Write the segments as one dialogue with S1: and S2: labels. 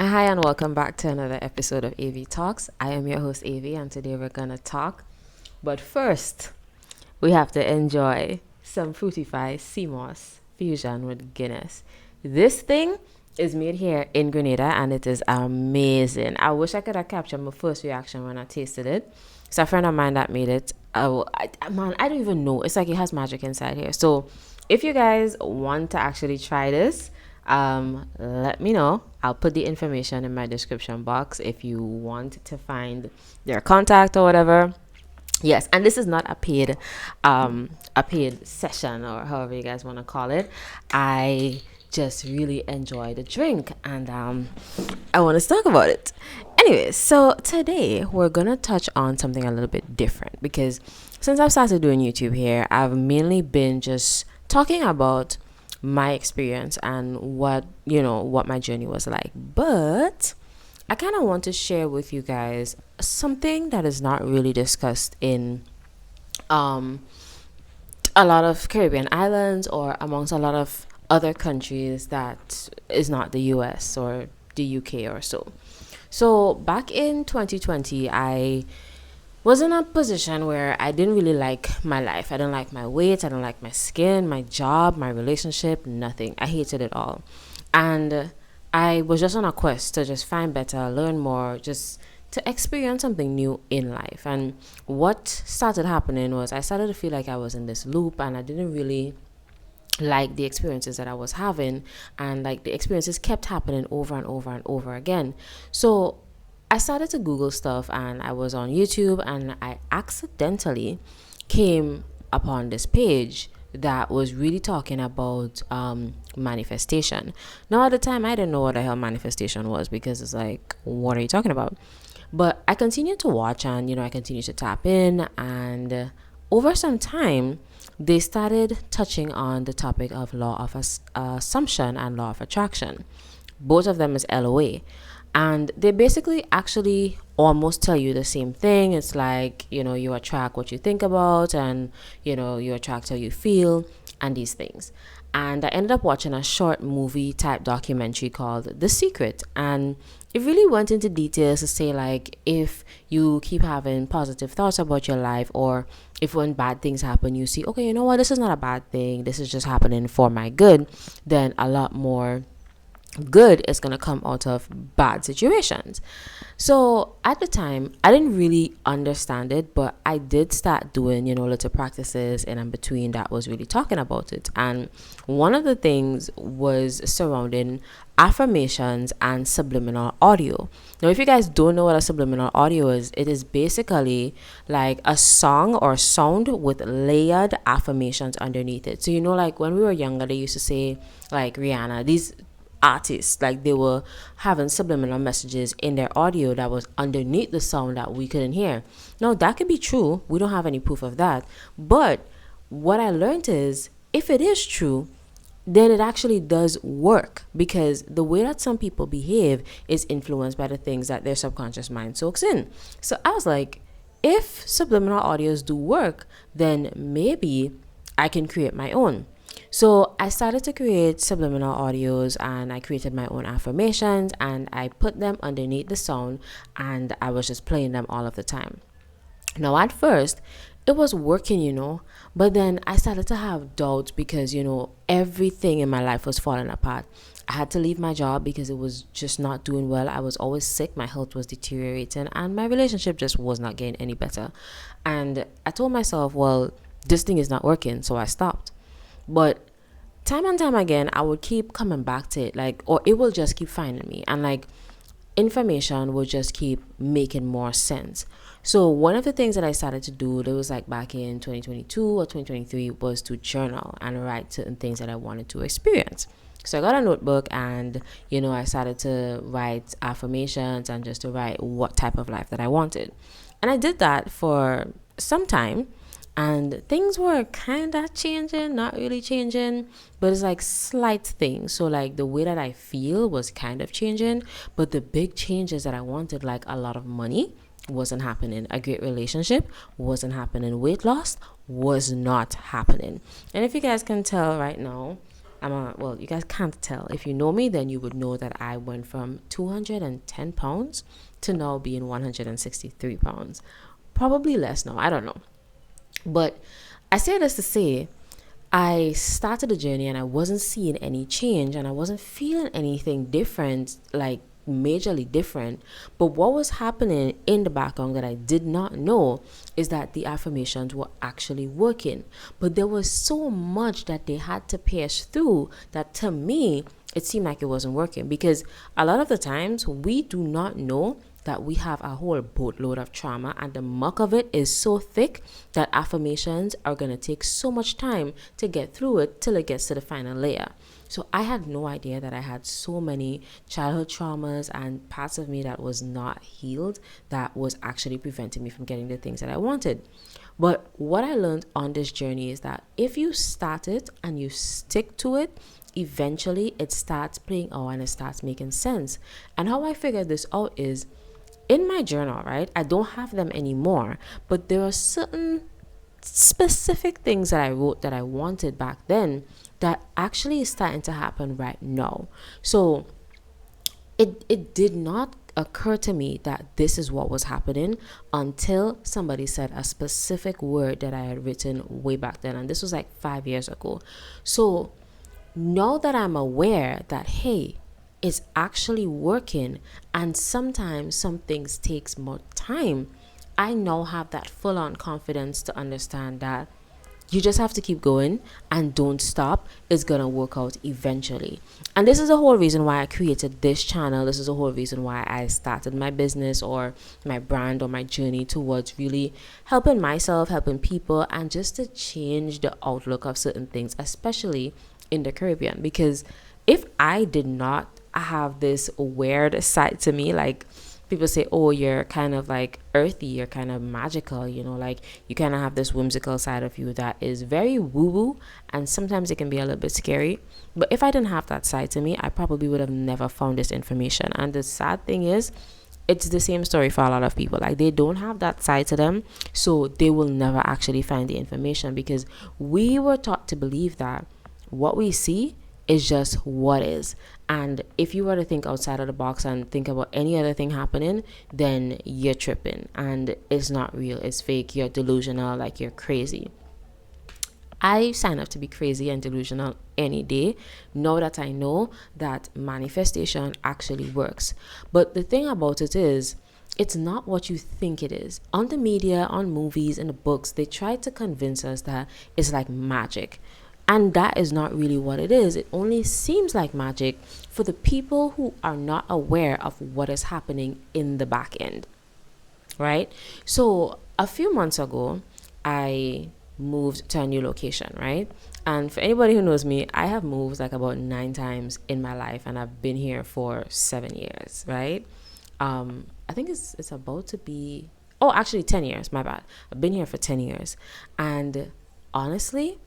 S1: Hi, and welcome back to another episode of Avie Talks. I am your host, Avie, and today we're going to talk. But first, we have to enjoy some Fruitify CMOS fusion with Guinness. This thing is made here in Grenada, and it is amazing. I wish I could have captured my first reaction when I tasted it. So a friend of mine that made it, I don't even know. It's like it has magic inside here. So if you guys want to actually try this, let me know. I'll put the information in my description box if you want to find their contact or whatever. Yes, and this is not a paid session or however you guys want to call it. I just really enjoy the drink, and I want to talk about it. Anyways, so today we're gonna touch on something a little bit different because since I've started doing YouTube here, I've mainly been just talking about my experience and what my journey was like. But I kind of want to share with you guys something that is not really discussed in a lot of Caribbean islands or amongst a lot of other countries that is not the US or the UK or so. So back in 2020, I was in a position where I didn't really like my life. I didn't like my weight. I didn't like my skin, my job, my relationship, nothing. I hated it all. And I was just on a quest to just find better, learn more, just to experience something new in life. And what started happening was I started to feel like I was in this loop and I didn't really like the experiences that I was having, and like the experiences kept happening over and over and over again. So I started to Google stuff and I was on YouTube and I accidentally came upon this page that was really talking about manifestation. Now, at the time, I didn't know what the hell manifestation was because it's like, what are you talking about? But I continued to watch and, I continued to tap in. And over some time, they started touching on the topic of law of assumption and law of attraction. Both of them is LOA. And they basically actually almost tell you the same thing. It's like, you attract what you think about and, you attract how you feel and these things. And I ended up watching a short movie type documentary called The Secret. And it really went into details to say, like, if you keep having positive thoughts about your life, or if when bad things happen, you see, okay, you know what, this is not a bad thing. This is just happening for my good. Then a lot more good is going to come out of bad situations. So at the time, I didn't really understand it, but I did start doing, little practices and in between that was really talking about it. And one of the things was surrounding affirmations and subliminal audio. Now, if you guys don't know what a subliminal audio is, it is basically like a song or sound with layered affirmations underneath it. So, like when we were younger, they used to say, like Rihanna, these artists, like they were having subliminal messages in their audio that was underneath the sound that we couldn't hear. Now, that could be true. We don't have any proof of that. But what I learned is, if it is true, then it actually does work, because the way that some people behave is influenced by the things that their subconscious mind soaks in. So I was like, if subliminal audios do work, then maybe I can create my own. So I started to create subliminal audios and I created my own affirmations and I put them underneath the sound and I was just playing them all of the time. Now, at first, it was working, but then I started to have doubts because, everything in my life was falling apart. I had to leave my job because it was just not doing well. I was always sick. My health was deteriorating and my relationship just was not getting any better. And I told myself, well, this thing is not working. So I stopped. But time and time again, I would keep coming back to it, or it will just keep finding me. And information will just keep making more sense. So one of the things that I started to do, that was back in 2022 or 2023, was to journal and write certain things that I wanted to experience. So I got a notebook and, I started to write affirmations and just to write what type of life that I wanted. And I did that for some time. And things were kind of changing, not really changing, but it's slight things. So the way that I feel was kind of changing, but the big changes that I wanted, like a lot of money, wasn't happening. A great relationship wasn't happening. Weight loss was not happening. And if you guys can tell right now, well, you guys can't tell. If you know me, then you would know that I went from 210 pounds to now being 163 pounds. Probably less now, I don't know. But I say this to say, I started a journey and I wasn't seeing any change and I wasn't feeling anything different, like majorly different. But what was happening in the background that I did not know is that the affirmations were actually working. But there was so much that they had to pierce through that to me, it seemed like it wasn't working, because a lot of the times we do not know that we have a whole boatload of trauma and the muck of it is so thick that affirmations are going to take so much time to get through it till it gets to the final layer. So I had no idea that I had so many childhood traumas and parts of me that was not healed that was actually preventing me from getting the things that I wanted. But what I learned on this journey is that if you start it and you stick to it, eventually it starts playing out and it starts making sense. And how I figured this out is in my journal, right? I don't have them anymore, but there are certain specific things that I wrote that I wanted back then that actually is starting to happen right now. So it did not occur to me that this is what was happening until somebody said a specific word that I had written way back then. And this was like 5 years ago. So now that I'm aware that, hey, it's actually working, and sometimes some things takes more time, I now have that full-on confidence to understand that you just have to keep going and don't stop. It's gonna work out eventually. And this is the whole reason why I created this channel. This is the whole reason why I started my business or my brand or my journey towards really helping myself, helping people, and just to change the outlook of certain things, especially in the Caribbean. Because if I did not have this weird side to me, like people say, oh, you're kind of like earthy, you're kind of magical, you know, like you kind of have this whimsical side of you that is very woo-woo, and sometimes it can be a little bit scary. But if I didn't have that side to me, I probably would have never found this information. And the sad thing is, it's the same story for a lot of people. Like they don't have that side to them, so they will never actually find the information, because we were taught to believe that what we see is just what is. And if you were to think outside of the box and think about any other thing happening, then you're tripping and it's not real, it's fake, you're delusional, like you're crazy. I sign up to be crazy and delusional any day, now that I know that manifestation actually works. But the thing about it is, it's not what you think it is. On the media, on movies, in the books, they try to convince us that it's like magic. And that is not really what it is. It only seems like magic for the people who are not aware of what is happening in the back end, right? So a few months ago, I moved to a new location, right? And for anybody who knows me, I have moved like about 9 times in my life, and I've been here for 7 years, right? I think it's about to be, oh, actually 10 years, my bad. I've been here for 10 years. And honestly,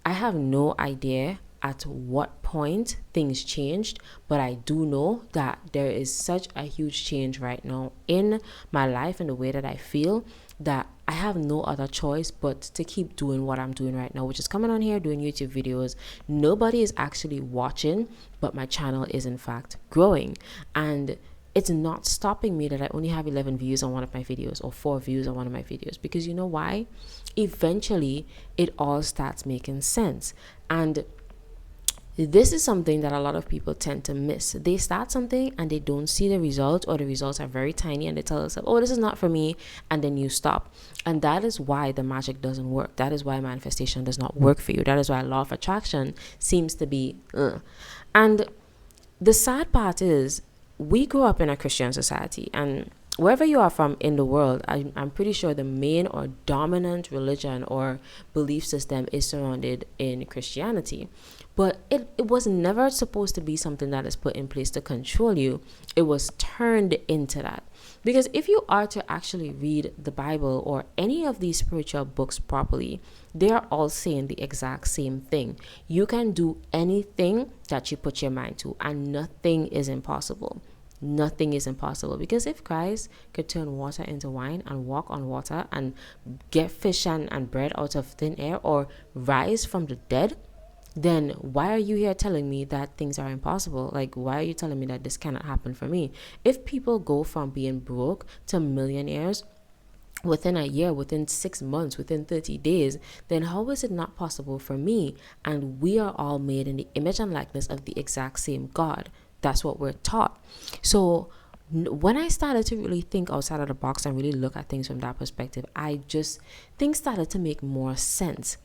S1: I have no idea at what point things changed, but I do know that there is such a huge change right now in my life and the way that I feel, that I have no other choice but to keep doing what I'm doing right now, which is coming on here doing YouTube videos. Nobody is actually watching, but my channel is in fact growing. And it's not stopping me that I only have 11 views on one of my videos or 4 views on one of my videos, because you know why? Eventually it all starts making sense. And this is something that a lot of people tend to miss. They start something and they don't see the results, or the results are very tiny, and they tell themselves, oh, this is not for me, and then you stop. And that is why the magic doesn't work. That is why manifestation does not work for you. That is why law of attraction seems to be And the sad part is, we grew up in a Christian society, and wherever you are from in the world, I'm pretty sure the main or dominant religion or belief system is surrounded in Christianity. But it was never supposed to be something that is put in place to control you. It was turned into that. Because if you are to actually read the Bible or any of these spiritual books properly, they are all saying the exact same thing. You can do anything that you put your mind to, and nothing is impossible. Nothing is impossible, because if Christ could turn water into wine and walk on water and get fish and bread out of thin air, or rise from the dead, then why are you here telling me that things are impossible? Like, why are you telling me that this cannot happen for me? If people go from being broke to millionaires within a year, within 6 months, within 30 days, then how is it not possible for me? And we are all made in the image and likeness of the exact same God. That's what we're taught. So when I started to really think outside of the box and really look at things from that perspective, things started to make more sense.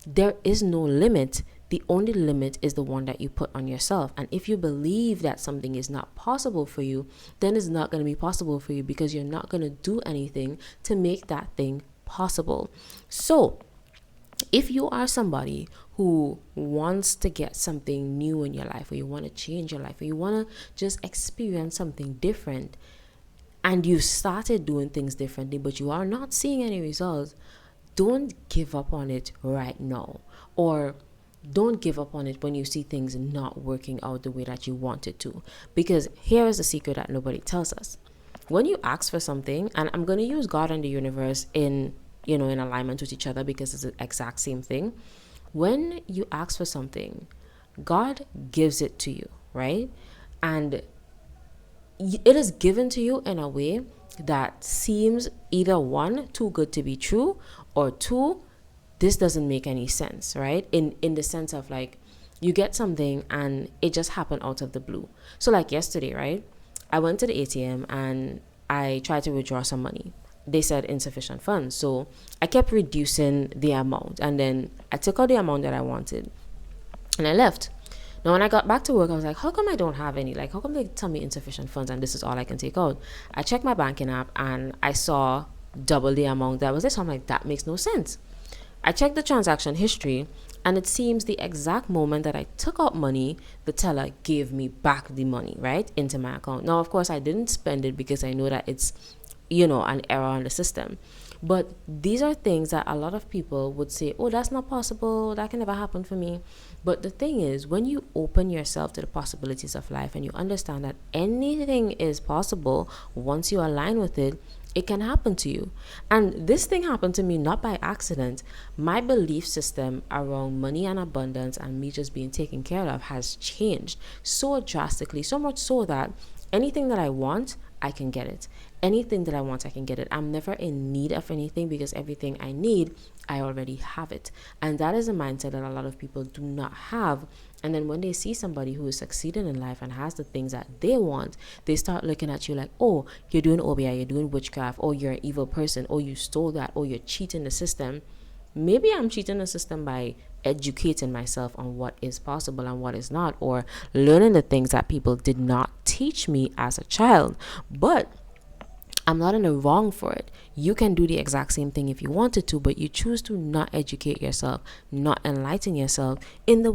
S1: There is no limit. The only limit is the one that you put on yourself. And if you believe that something is not possible for you, then it's not going to be possible for you, because you're not going to do anything to make that thing possible. So if you are somebody who wants to get something new in your life, or you want to change your life, or you want to just experience something different, and you started doing things differently, but you are not seeing any results, don't give up on it right now. Or don't give up on it when you see things not working out the way that you want it to. Because here is the secret that nobody tells us. When you ask for something, and I'm going to use God and the universe in alignment with each other, because it's the exact same thing. When you ask for something, God gives it to you, right? And it is given to you in a way that seems either one, too good to be true, or two, this doesn't make any sense, right? In the sense of, like, you get something and it just happened out of the blue. So like yesterday, right? I went to the ATM and I tried to withdraw some money. They said insufficient funds. So I kept reducing the amount, and then I took out the amount that I wanted and I left. Now, when I got back to work, I was like, how come I don't have any? Like, how come they tell me insufficient funds and this is all I can take out? I checked my banking app and I saw double the amount that was there. So I'm like, that makes no sense. I checked the transaction history, and it seems the exact moment that I took out money, the teller gave me back the money, right, into my account. Now, of course, I didn't spend it because I know that it's, an error in the system. But these are things that a lot of people would say, oh, that's not possible, that can never happen for me. But the thing is, when you open yourself to the possibilities of life and you understand that anything is possible once you align with it, it can happen to you. And this thing happened to me not by accident. My belief system around money and abundance and me just being taken care of has changed so drastically, so much so that anything that I want, I can get it. Anything that I want, I can get it. I'm never in need of anything, because everything I need, I already have it. And that is a mindset that a lot of people do not have. And then when they see somebody who is succeeding in life and has the things that they want, they start looking at you like, oh, you're doing OBI, you're doing witchcraft, or you're an evil person, or you stole that, or you're cheating the system. Maybe I'm cheating the system by educating myself on what is possible and what is not, or learning the things that people did not teach me as a child. But I'm not in the wrong for it. You can do the exact same thing if you wanted to, but you choose to not educate yourself, not enlighten yourself in the